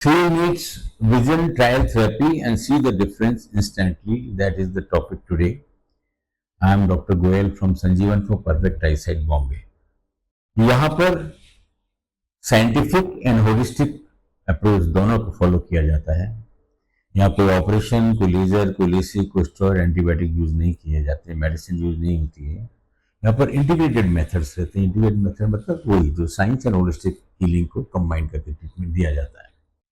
Three needs vision trial therapy and see the difference instantly. That is the topic today. I am Dr. Goyal from Sanjeevan for Perfect Eyesight, Bombay. यहाँ पर scientific and holistic approach दोनों को follow किया जाता है। यहाँ कोई operation, कोई लेजर, कोई लेसिक, कोई स्टेरॉइड, एंटीबायोटिक यूज नहीं किए जाते, मेडिसिन यूज नहीं होती है। यहाँ पर इंटीग्रेटेड मेथड्स रहते हैं। इंटीग्रेटेड मेथड मतलब वही जो साइंस एंड होलिस्टिक हीलिंग को कंबाइन करके ट्रीटमेंट दिया जाता है।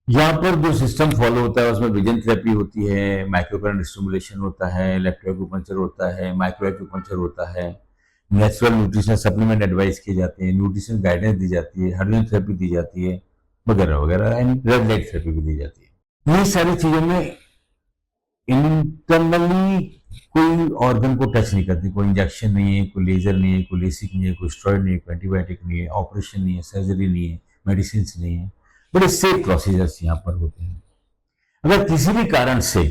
यहाँ पर जो सिस्टम फॉलो होता है उसमें विजन थेरेपी होती है, माइक्रोकरंट स्टिमुलेशन होता है, इलेक्ट्रोएक्यूपंक्चर होता है, माइक्रोएक्यूपंक्चर होता है, नेचुरल न्यूट्रिशन सप्लीमेंट एडवाइस किए जाते हैं, न्यूट्रिशन गाइडेंस दी जाती है, हार्मोन थेरेपी दी जाती है, वगैरह वगैरह, एंड रेड लाइट थेरेपी भी दी जाती है। ये सारी चीजों में इंटरनली कोई ऑर्गन को टच नहीं करती। कोई इंजेक्शन नहीं है, कोई लेजर नहीं है, कोई लेसिक नहीं है, कोई स्टेरॉइड नहीं है, कोई एंटीबायोटिक नहीं है, ऑपरेशन नहीं है, सर्जरी नहीं है, मेडिसिन नहीं है। बड़े सेफ प्रोसीजर्स यहाँ पर होते हैं। अगर किसी भी कारण से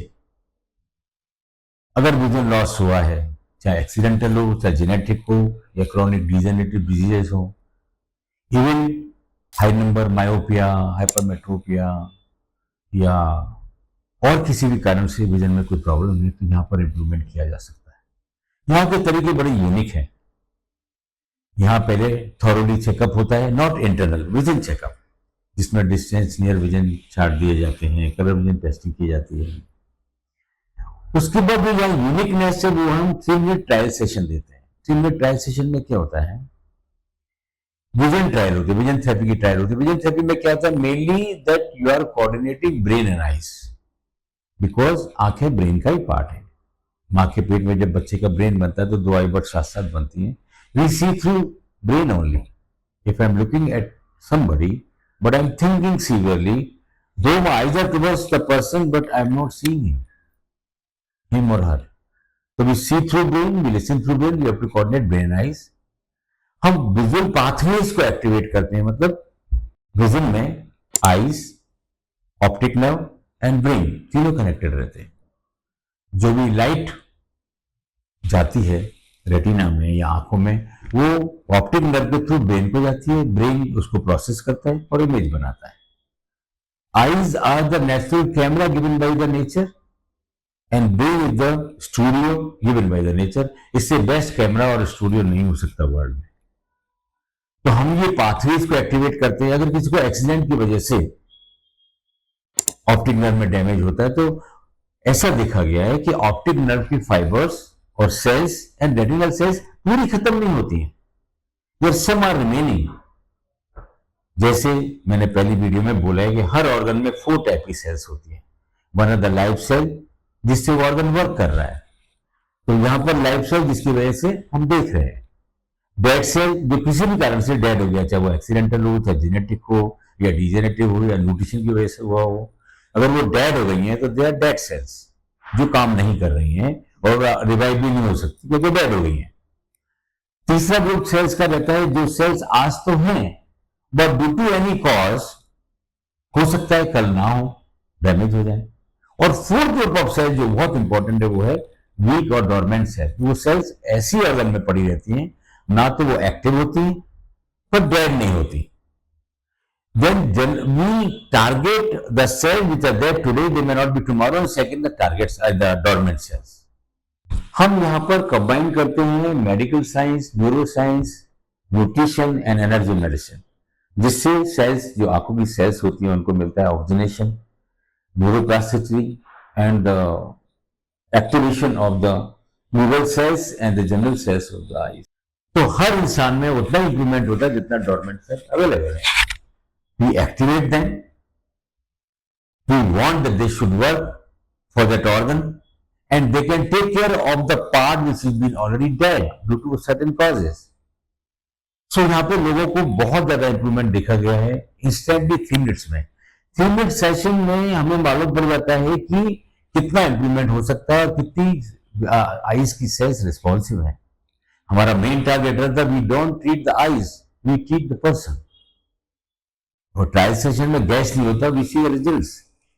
अगर विजन लॉस हुआ है, चाहे एक्सीडेंटल हो, चाहे जेनेटिक हो, या क्रॉनिक डिजेनरेटिव डिजीजेस हो, even high number myopia, hypermetropia, या और किसी भी कारण से विजन में कोई प्रॉब्लम है, तो यहाँ पर इंप्रूवमेंट किया जा सकता है। यहाँ के तरीके बड़े यूनिक हैं। यहाँ पहले थॉरोली चेकअप होता है, नॉट इंटरनल, विजन चेकअप, जिसमें डिस्टेंस नियर विजन चार्ट दिए जाते हैं, कलर विजन टेस्टिंग की जाती है। उसके बाद जो यहाँ यूनिकनेस है वो हम 3 मिनट ट्रायल सेशन देते हैं। 3 मिनट ट्रायल सेशन में क्या होता है, विजन ट्रायल होती है, विजन थेरेपी की ट्रायल होती है। विजन थेरेपी में क्या होता है, mainly that you are coordinating brain and eyes, because आंखें ब्रेन का ही पार्ट है। माँ के पेट में जब बच्चे का ब्रेन बनता है तो 2 आई बट साथ साथ बनती हैं। We see through brain only. If I am looking at somebody, but I'm thinking severely, though my eyes are towards the person, but I'm not seeing him or her. So we see through brain, we listen through brain, we have to coordinate brain eyes. हम visual pathways को activate करते हैं, मतलब vision में eyes, optic nerve and brain तीनों connected रहते हैं। जो भी लाइट जाती है रेटिना में या आंखों में, वो ऑप्टिक नर्व के थ्रू ब्रेन को जाती है, ब्रेन उसको प्रोसेस करता है और इमेज बनाता है। Eyes are the natural camera given by the nature and brain is the studio given by the nature. इससे बेस्ट कैमरा और स्टूडियो नहीं हो सकता वर्ल्ड में। तो हम ये पाथवेज को एक्टिवेट करते हैं। अगर किसी को एक्सीडेंट की वजह से ऑप्टिक नर्व में डैमेज होता है, तो ऐसा देखा गया है कि ऑप्टिक नर्व की फाइबर्स और सेल्स एंड रेटिनल सेल्स पूरी खत्म नहीं होती हैं, देयर सम आर रिमेनिंग। जैसे मैंने पहली वीडियो में बोला है कि हर ऑर्गन में 4 टाइप की सेल्स होती है। One of the life cell, जिससे वो ऑर्गन वर्क कर रहा है। तो यहां पर लाइफ सेल जिसकी वजह से हम देख रहे हैं। डेड सेल जो किसी भी कारण से डेड हो गया, चाहे वो एक्सीडेंटल हो, चाहे जेनेटिक हो, या डिजेनेटिव हो, या न्यूट्रिशन की वजह से हुआ हो, अगर वो डेड हो गई हैं तो दे आर डेड सेल्स, जो काम नहीं कर रही हैं और रिवाइव भी नहीं हो सकती क्योंकि डेड हो गई हैं। तीसरा ग्रुप सेल्स का रहता है जो सेल्स आज तो हैं, but due to any cause हो सकता है कल ना हो, डैमेज हो जाए। और फोर्थ ग्रुप ऑफ सेल्स जो बहुत इंपॉर्टेंट है वो है वीक और डोरमेंट सेल। वो सेल्स ऐसी ऑर्गन में पड़ी रहती हैं, ना तो वो एक्टिव होती हैं पर डेड नहीं होती। Then we target the cells which are there today, they may not be tomorrow. Second, the targets are the dormant cells. हम यहाँ पर कंबाइन करते हैं medical science, neuroscience, nutrition and energy medicine, जिससे cells जो आंखों की cells होती हैं उनको मिलता है oxygenation, neuroplasticity and the activation of the neural cells and the general cells of the eyes. तो हर इंसान में उतना इंप्रूवमेंट होता है जितना डोरमेंट सेल अवेलेबल है। We activate them. We want that they should work for that organ, and they can take care of the part which has been already dead due to certain causes. So यहाँ पे लोगों को बहुत ज्यादा improvement देखा गया है instantly 3 minutes में। 3 मिनट सेशन में हमें मालूम पड़ जाता है कि कितना इंप्रूवमेंट हो सकता है और कितनी आईज की सेल्स रिस्पॉन्सिव है। हमारा मेन टारगेट रहता है, we don't treat the eyes, we treat the person. और ट्रायल सेशन में गैस नहीं होता, we see results.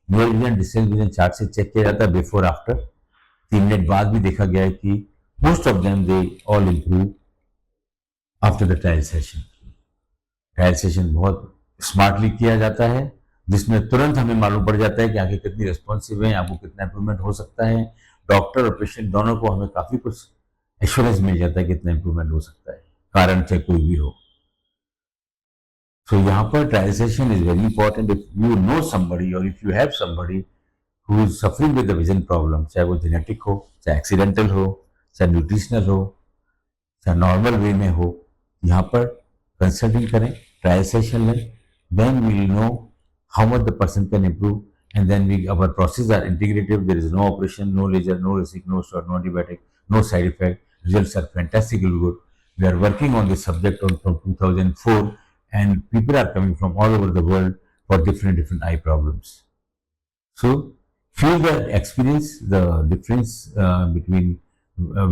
Near vision, distance vision chart से चेक किया जाता है बिफोर आफ्टर। 3 मिनट बाद भी देखा गया है कि most of them they all improve after the trial session. Trial session बहुत स्मार्टली किया जाता है, जिसमें तुरंत हमें मालूम पड़ जाता है कि आंखें कितनी रिस्पॉन्सिव है, आपको कितना इंप्रूवमेंट हो सकता है। डॉक्टर और पेशेंट दोनों को हमें काफी कुछ एश्योरेंस मिल जाता है कितना इंप्रूवमेंट हो सकता है, कारण चाहे कोई भी हो। So यहाँ पर trialization is very important. If you know somebody or if you have somebody who is suffering with the vision problem, चाहे वो जेनेटिक हो, चाहे एक्सीडेंटल हो, चाहे न्यूट्रिशनल हो, चाहे नॉर्मल वे में हो, यहाँ पर कंसल्टिंग करें, ट्रायलाइजेशन लें, then we will know how much the person can improve, and then our processes are integrative. There is no operation, no laser, no LASIK, no shot, no antibiotic, no side effect. Results are fantastically good. We are working on this subject from 2004, and people are coming from all over the world for different eye problems. So feel the experience, the difference between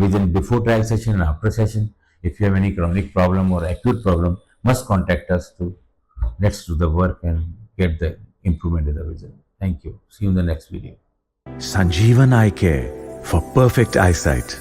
vision before trial session and after session. If you have any chronic problem or acute problem, must contact us to let's do the work and get the improvement in the vision. Thank you. See you in the next video. Sanjeevan Eye Care for perfect eyesight.